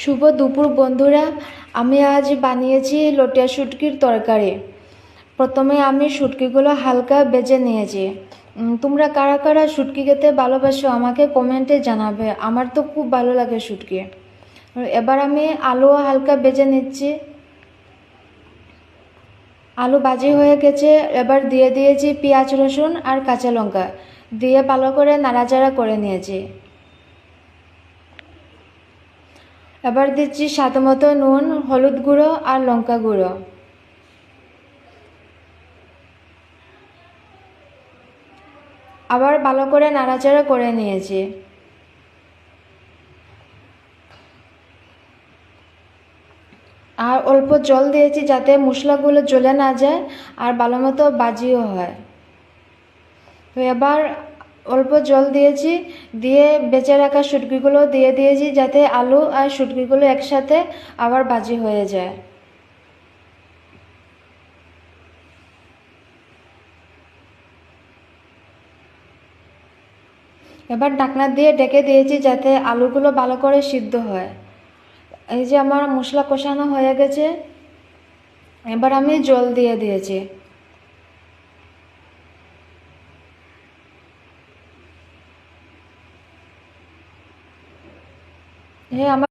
শুভ দুপুর বন্ধুরা। আমি আজ বানিয়েছি লটিয়া শুটকির তরকারি। প্রথমে আমি শুটকিগুলো হালকা ভেজে নিয়েছি। তোমরা কারা কারা শুটকি খেতে ভালোবাসো আমাকে কমেন্টে জানাবে। আমার তো খুব ভালো লাগে শুটকি। এবার আমি আলুও হালকা ভেজে নিচ্ছি। আলু ভাজি হয়ে গেছে। এবার দিয়ে দিয়েছি পেঁয়াজ, রসুন আর কাঁচা লঙ্কা, দিয়ে ভালো করে নাড়াচাড়া করে নিয়েছি। এবার দিচ্ছি স্বাদ মতো নুন, হলুদ গুঁড়ো আর লঙ্কা গুঁড়ো। আবার ভালো করে নাড়াচাড়া করে নিয়েছি। আর অল্প জল দিয়েছি যাতে মশলাগুলো জ্বলে না যায় আর ভালো মতো ভাজিও হয়। তো এবার অল্প জল দিয়েছি, দিয়ে বেঁচে রাখা শুটকিগুলো দিয়ে দিয়েছি যাতে আলু আর শুটকিগুলো একসাথে আবার ভাজি হয়ে যায়। এবার ঢাকনা দিয়ে ঢেকে দিয়েছি যাতে আলুগুলো ভালো করে সিদ্ধ হয়। এই যে আমার মশলা কষানো হয়ে গেছে। এবার আমি জল দিয়ে দিয়েছি। আমার